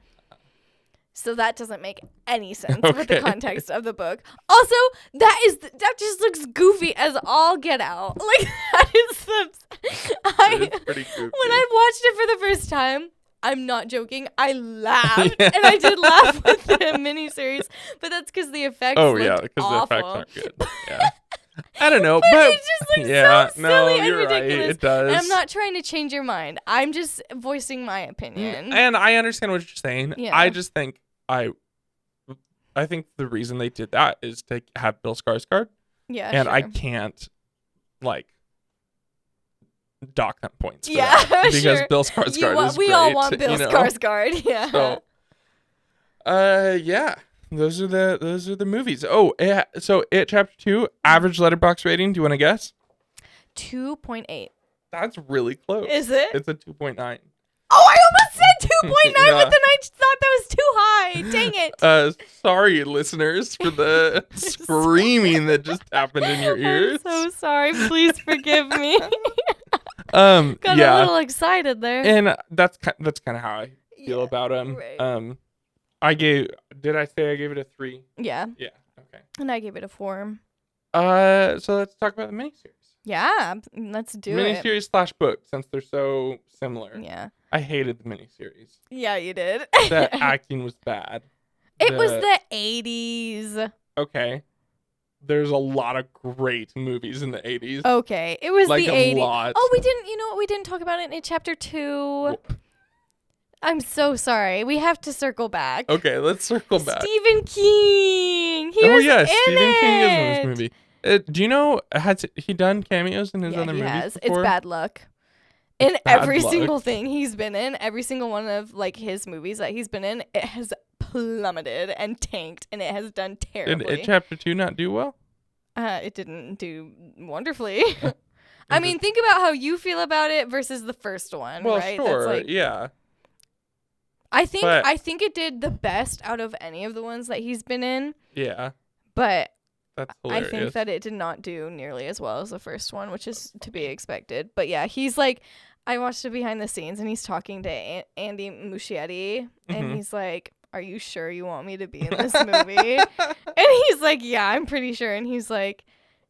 So that doesn't make any sense with the context of the book. Also, that just looks goofy as all get out. Like that is it's pretty goofy. When I watched it for the first time, I'm not joking, I laughed. And I did laugh with the miniseries, but that's because the effects looked awful. The effects aren't good. Yeah. I don't know, but it just looks so silly and ridiculous. Right, it does. And I'm not trying to change your mind. I'm just voicing my opinion. And I understand what you're saying. Yeah. I just think I think the reason they did that is to have Bill Skarsgård. Yeah, and sure. I can't dock them points for that because sure. Bill Skarsgård is we great, all want Bill Skarsgård. Yeah. So, yeah. Those are the movies. Oh, so It Chapter 2, average Letterboxd rating. Do you want to guess? 2.8. That's really close. Is it? It's a 2.9. Oh, I almost said 2.9, but then I just thought that was too high. Dang it. Sorry, listeners, for the screaming that just happened in your ears. I'm so sorry. Please forgive me. Got a little excited there. And that's kind of how I feel about him. Right. Did I say I gave it a 3? Yeah. Yeah. Okay. And I gave it a 4. So let's talk about the miniseries. Yeah, let's do it. Miniseries / book, since they're so similar. Yeah. I hated the miniseries. Yeah, you did. The acting was bad. It was the 80s. Okay. There's a lot of great movies in the 80s. Okay. It was the 80s. Lot. Oh, we didn't talk about it in Chapter 2. Whoop. I'm so sorry. We have to circle back. Okay, let's circle back. Stephen King. Stephen King is in this movie. Do you know, has he done cameos in his other movies? Yes, before? It's bad luck. In every single thing he's been in, every single one of his movies that he's been in, it has plummeted and tanked, and it has done terribly. Did Chapter 2 not do well? It didn't do wonderfully. I mean, think about how you feel about it versus the first one, right? Sure, yeah. I think it did the best out of any of the ones that he's been in. Yeah. But that's hilarious. I think that it did not do nearly as well as the first one, which is to be expected. But yeah, I watched it behind the scenes, and he's talking to Andy Muschietti, and he's like, "Are you sure you want me to be in this movie?" And he's like, "Yeah, I'm pretty sure." And he's like,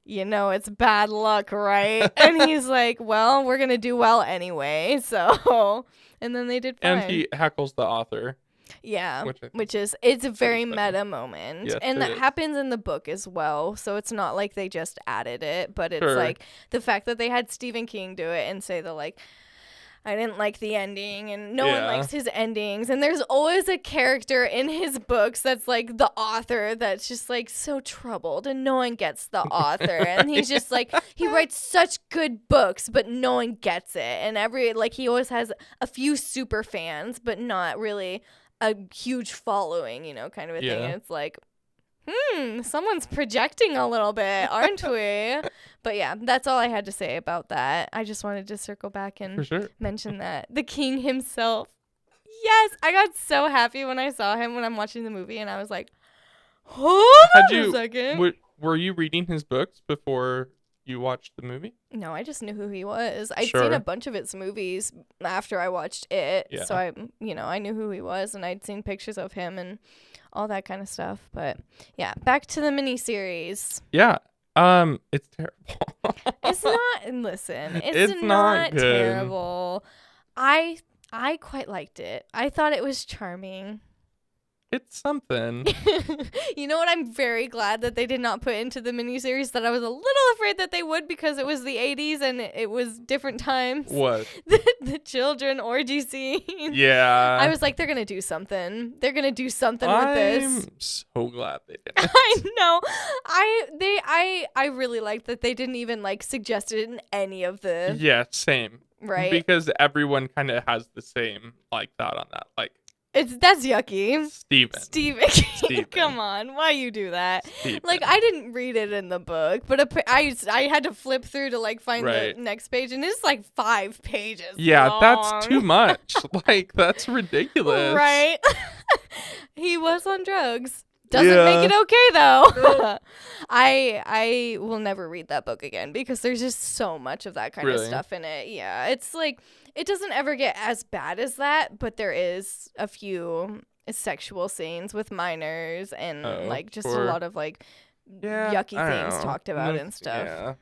it's bad luck, right? And he's like, "Well, we're gonna do well anyway." So, and then they did fine. And he heckles the author. Yeah, it's a very meta moment. Yes, and that happens in the book as well. So it's not like they just added it, but it's like the fact that they had Stephen King do it and say I didn't like the ending, and no one likes his endings. And there's always a character in his books that's like the author that's just like so troubled, and no one gets the author. And he's just like, he writes such good books, but no one gets it. And he always has a few super fans, but not really a huge following, kind of a thing. And it's like, someone's projecting a little bit, aren't we? But yeah, that's all I had to say about that. I just wanted to circle back and mention that. The king himself. Yes, I got so happy when I saw him when I'm watching the movie, and I was like, hold on a second. Were you reading his books before you watched the movie? No, I just knew who he was. I'd Sure. seen a bunch of its movies after I watched it. Yeah. So I knew who he was, and I'd seen pictures of him and all that kind of stuff. But yeah, back to the miniseries. Yeah. It's terrible. It's not. Listen, it's It's not not good. terrible. I quite liked it. I thought it was charming. It's something. You know what? I'm very glad that they did not put into the miniseries that I was a little afraid that they would, because it was the 80s and it was different times. What? The children orgy scene. Yeah. I was like, they're gonna do something. They're gonna do something with this. I'm so glad they did. I know. I really liked that they didn't even like suggest it in any of the Yeah, same. right. Because everyone kind of has the same like thought on that. Like That's yucky. Steven. Steven. Come on, why you do that? Steven. Like, I didn't read it in the book, but I had to flip through to like find Right. the next page, and it's like 5 pages. Yeah, long. that's too much. Like, that's ridiculous. Right? He was on drugs. Doesn't make it okay though. I will never read that book again because there's just so much of that kind of stuff in it. Yeah, it's like it doesn't ever get as bad as that, but there is a few sexual scenes with minors and like just a lot of like yucky things talked about and stuff. Yeah.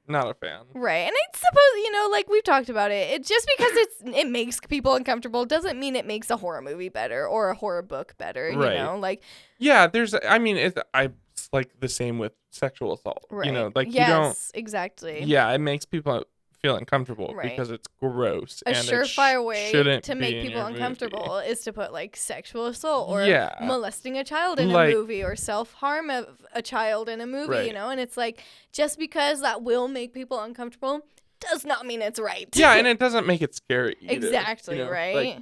Not a fan. Right. And I suppose, like we've talked about it. It just because it makes people uncomfortable doesn't mean it makes a horror movie better or a horror book better, you know? Like yeah, it's like the same with sexual assault. Right. You know, like yes, you don't exactly. Yeah, it makes people feel uncomfortable Right. because it's gross. A and surefire way shouldn't to be make in people your uncomfortable movie. is to put like sexual assault or Yeah. molesting a child in Like- a movie or self-harm of a child in a movie, Right. you know? And it's like just because that will make people uncomfortable does not mean it's right. Yeah, and it doesn't make it scary either, exactly, you know? right? Like,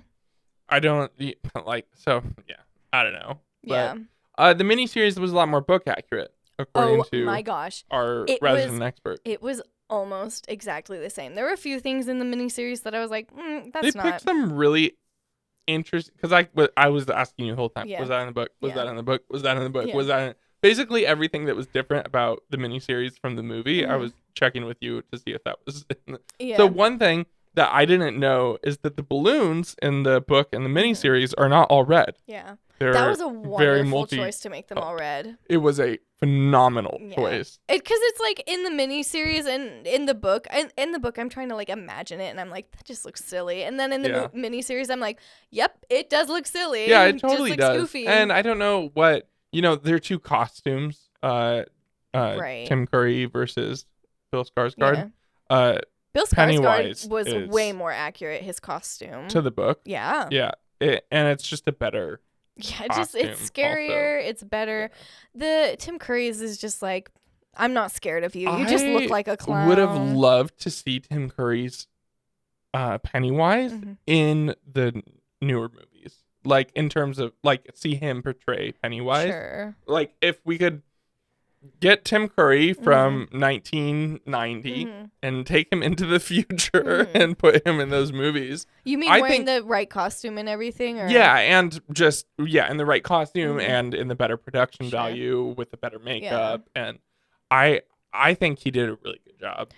I don't like so yeah, I don't know. yeah. But the miniseries was a lot more book accurate according to my gosh. our It resident expert. It was almost exactly the same. There were a few things in the miniseries that I was like, They picked some really interesting because I was asking you the whole time. Yeah. Was that in the book? Was Yeah. that in the book? Was that in the book? Yeah. Was that in... Basically everything that was different about the miniseries from the movie? I Mhm. was checking with you to see if that was in the... Yeah. So one thing that I didn't know is that the balloons in the book and the miniseries are not all red. yeah. They're That was a very wonderful choice to make them all red. It was a phenomenal Yeah. choice. Because it's like in the miniseries and in the book, in the book, I'm trying to like imagine it, and I'm like, that just looks silly. And then in the Yeah. miniseries, I'm like, yep, it does look silly. Yeah, it totally just does. Goofy. And I don't know what there are two costumes. Right. Tim Curry versus Bill Skarsgård. Yeah. Bill Pennywise Skarsgård was is- way more accurate. His costume. To the book. Yeah. Yeah. And it's just a better. Yeah, it's costume scarier. It's better. The Tim Curry's is just like, I'm not scared of you. You just look like a clown. Would have loved to see Tim Curry's Pennywise Mhm. in the newer movies. Like in terms of like see him portray Pennywise. Sure. Like if we could get Tim Curry from 1990 Mhm. and take him into the future Mhm. and put him in those movies. You mean I wearing think- the right costume and everything? Or? Yeah, and just in the right costume Mhm. and in the better production Sure. value with the better makeup, and I think he did a really good job.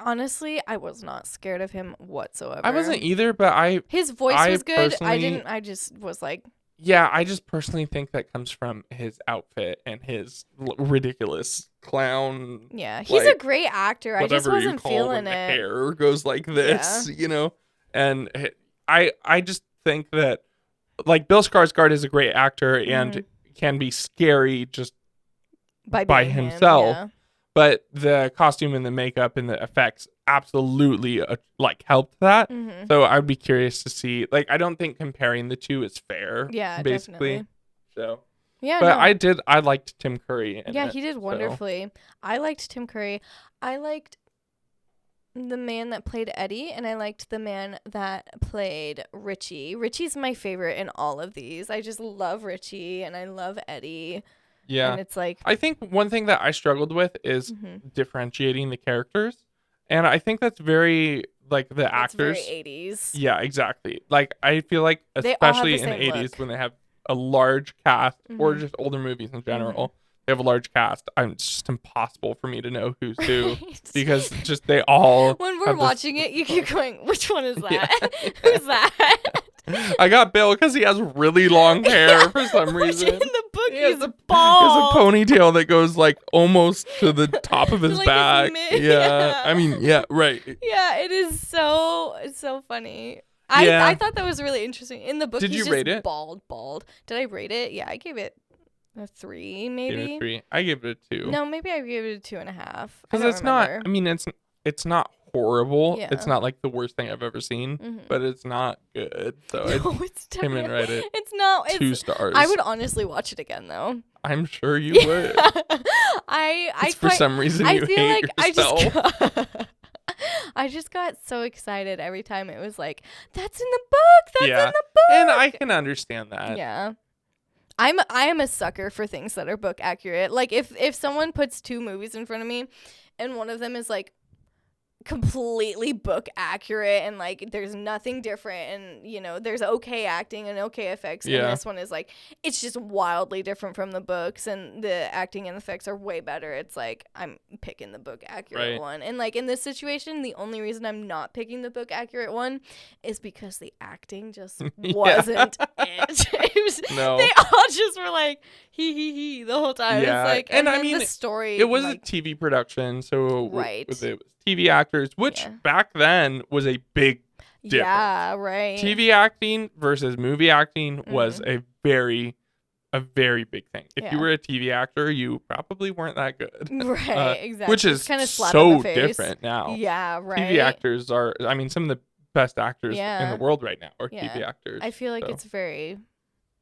Honestly, I was not scared of him whatsoever. I wasn't either, but His voice I was good. personally- I just was like, I just personally think that comes from his outfit and his ridiculous clown. yeah, he's a like, great actor. I just whatever you wasn't call feeling when the it. hair goes like this, and I just think that like Bill Skarsgård is a great actor and can be scary just by by being him, himself. yeah. But the costume and the makeup and the effects absolutely helped that. Mhm. So I'd be curious to see. Like, I don't think comparing the two is fair. Yeah, basically. definitely. So, Yeah, but no. I liked Tim Curry. Yeah, he did wonderfully. I liked Tim Curry. I liked the man that played Eddie, and I liked the man that played Richie. Richie's my favorite in all of these. I just love Richie, and I love Eddie. Yeah, And it's like, I think one thing that I struggled with is differentiating the characters, and I think that's very like the it's actors. very 80s. Yeah, exactly. Like I feel like They all have especially the in the same 80s look. when they have a large cast or Mhm. just older movies in general, they have a large cast. It's just impossible for me to know who's who Right. because just they all. When we're have this- watching it, you keep going, which one is that? Yeah. Who's that? I got Bill because he has really long hair for some Which reason. in the book He has he's a bald. ponytail that goes like almost to the top of his Like his back. mid- Yeah. yeah. I mean, yeah, right. Yeah, it's so funny. Yeah. I thought that was really interesting. In the book, Did he's you just rate it? bald. Did I rate it? Yeah, I gave it a 3, maybe. Gave it a 3. I gave it a 2. No, maybe I gave it a 2.5. Because it's not. I mean, it's not horrible. Yeah. It's not like the worst thing I've ever seen, Mhm. but it's not good. So No, it's I came in right at It's not. 2 stars. I would honestly watch it again, though. I'm sure you would. For some reason you feel hate like yourself. I just got so excited every time it was like, that's in the book. That's Yeah. in the book. And I can understand that. Yeah. I am a sucker for things that are book accurate. Like if someone puts 2 movies in front of me and one of them is like completely book accurate and like there's nothing different and there's okay acting and okay effects, Yeah. and this one is like it's just wildly different from the books and the acting and effects are way better, it's like I'm picking the book accurate Right. one. And like in this situation, the only reason I'm not picking the book accurate one is because the acting just wasn't it. It was, No. they all just were like he the whole time. Yeah. It's like, And I then mean, the story, It was like, a TV production, so Right. it was TV actors, which Yeah. back then was a big difference. yeah, right. TV acting versus movie acting was Mhm. a very big thing. If Yeah. you were a TV actor, you probably weren't that good. Right, exactly. Which is kind of so different now. Yeah, right. TV actors are, I mean, some of the best actors in Yeah. the world right now are Yeah. TV actors. I feel like so. it's very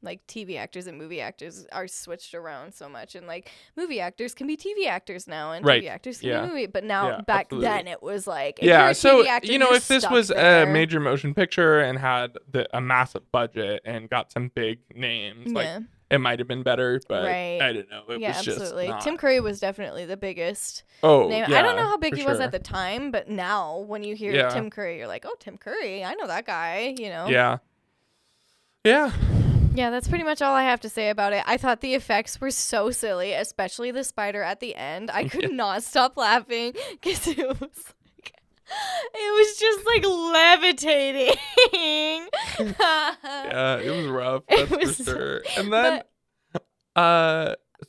like TV actors and movie actors are switched around so much, and like movie actors can be TV actors now, and Right. TV actors can Yeah. be movie. But now Yeah, back absolutely. then it was like, if Yeah, you're a so TV actor, you know, you're if this stuck was there. a major motion picture and had a massive budget and got some big names, like yeah, it might have been better, but Right. I don't know. It yeah, was absolutely. just not. Tim Curry was definitely the biggest Oh, name. yeah, I don't know how big for he was sure. at the time, but now when you hear Yeah. Tim Curry, you're like, oh, Tim Curry, I know that guy. Yeah. Yeah. Yeah, that's pretty much all I have to say about it. I thought the effects were so silly, especially the spider at the end. I could not stop laughing because it was just like levitating. Yeah, it was rough. It That's was- for sure. And then,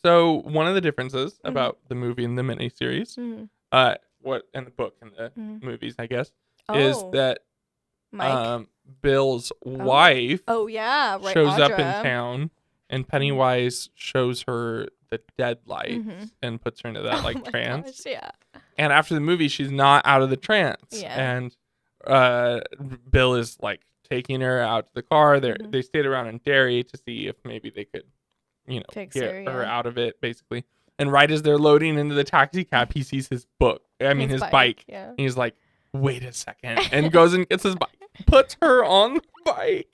so one of the differences about the movie and the miniseries, Mhm. what in the book and the Mhm. movies, I guess, is Oh, that Mike. Bill's wife Oh yeah, right. shows up in Audra. town, and Pennywise shows her the dead lights Mhm. and puts her into that Oh like my trance. gosh, yeah. And after the movie, she's not out of the trance. Yeah. And Bill is like taking her out to the car. Mhm. They stayed around in Derry to see if maybe they could, Fix get her, her yeah. out of it, basically. And right as they're loading into the taxi cab, he sees his his bike. Yeah. And he's like, wait a second. And goes and gets his bike, puts her on the bike,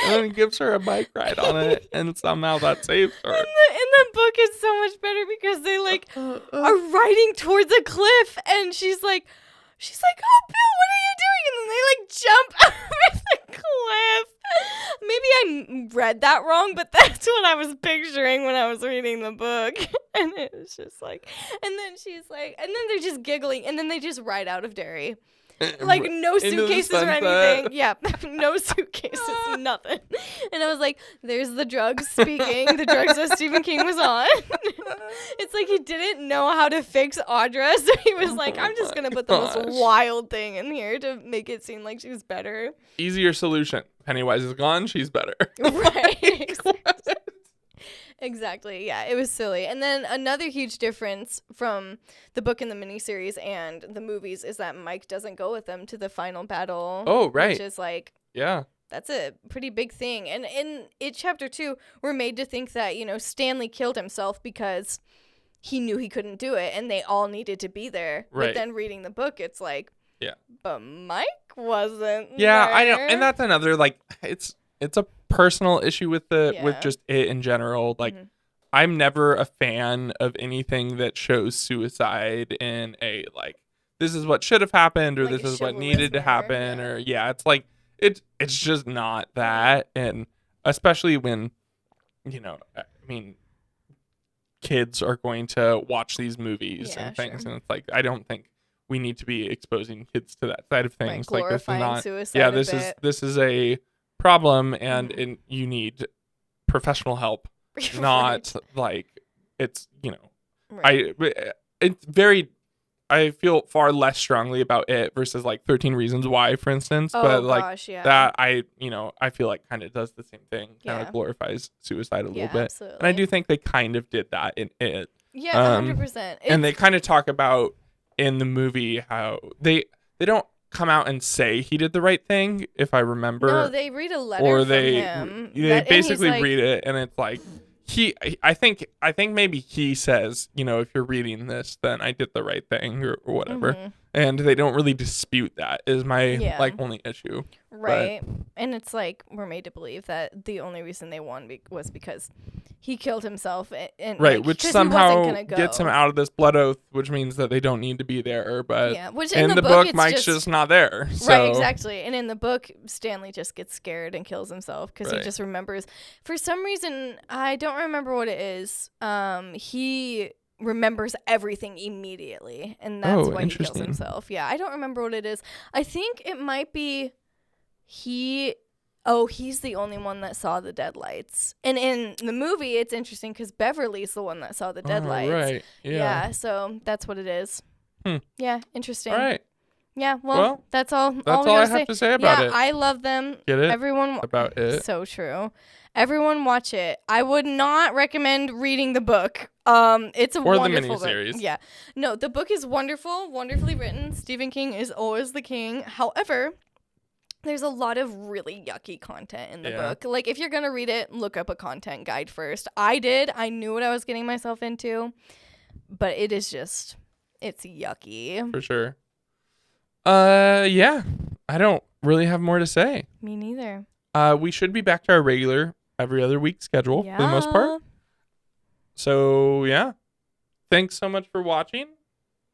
and then gives her a bike ride on it. And somehow that saves her. In the book, it's so much better because they like are riding towards a cliff, and she's like, "Oh, Bill, what are you doing?" And then they like jump over the cliff. Maybe I read that wrong, but that's what I was picturing when I was reading the book. And it was just like, and then she's like, and then they're just giggling, and then they just ride out of Derry. Like no Into the suitcases or sunset. anything. Yeah, no suitcases, nothing. And I was like, "There's the drugs speaking. The drugs that Stephen King was on." It's like he didn't know how to fix Audra, so he was like, "I'm just gonna put the most gosh. wild thing in here to make it seem like she's better." Easier solution. Pennywise is gone. She's better. Right. Exactly. Yeah, it was silly. And then another huge difference from the book and the miniseries and the movies is that Mike doesn't go with them to the final battle. Oh, right. Which is like, Yeah. that's a pretty big thing. And in It Chapter 2, we're made to think that, Stanley killed himself because he knew he couldn't do it and they all needed to be there. Right. But then reading the book, it's like, Yeah. but Mike wasn't Yeah, there. I know. And that's another, like, it's a personal issue with with Yeah. just it in general. Like, Mhm. I'm never a fan of anything that shows suicide in a, like, this is what should have happened or Like this a is what chivalrous needed to manner, happen yeah. or, yeah, it's like, it's just not that. And especially when, I mean, kids are going to watch these movies Yeah, and things. sure. And it's like, I don't think we need to be exposing kids to that side of things. Right, Like, this is glorifying not, suicide yeah, a bit. this is a problem, and, Mhm. and you need professional help, Right. not like it's, Right. it's very, I feel far less strongly about it versus like 13 Reasons Why, for instance. Oh But like gosh, yeah. that, I feel like kind of does the same thing, kind Yeah. of glorifies suicide a little Yeah, bit. absolutely. And I do think they kind of did that in it. Yeah, 100%. And they kind of talk about in the movie how they don't come out and say he did the right thing, if I remember. No, they read a letter or from they him. they and he's basically like, read it, and it's like I think maybe he says, if you're reading this, then I did the right thing, or whatever. Mhm. And they don't really dispute that, is my Yeah. like only issue. Right. And it's like we're made to believe that the only reason they won was because he killed himself. And Right, like, which 'cause he somehow wasn't gonna gets him go. out of this blood oath, which means that they don't need to be there. But Yeah, which in in the book, book, it's Mike's just not there. So. Right, exactly. And in the book, Stanley just gets scared and kills himself because he Right. just remembers. For some reason, I don't remember what it is. He remembers everything immediately, and that's why he kills interesting. himself. Yeah, I don't remember what it is. I think it might be he's the only one that saw the deadlights. And in the movie, it's interesting because Beverly's the one that saw the deadlights. Right. Yeah. So that's what it is. Yeah, interesting. All right. Yeah, well, that's all. That's all I have to say about it. I love them. Get it? Everyone About it. So true. Everyone watch it. I would not recommend reading the book. It's a or wonderful the miniseries. book. Yeah. No, the book is wonderful, wonderfully written. Stephen King is always the king. However, there's a lot of really yucky content in the book. Like, if you're going to read it, look up a content guide first. I did. I knew what I was getting myself into. But it is just, it's yucky. For sure. Yeah. I don't really have more to say. Me neither. We should be back to our regular every other week schedule for the most part. So, yeah. Thanks so much for watching.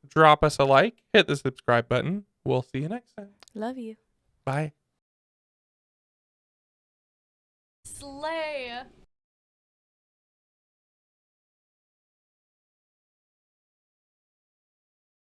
Drop us a like. Hit the subscribe button. We'll see you next time. Love you. Bye. Slay.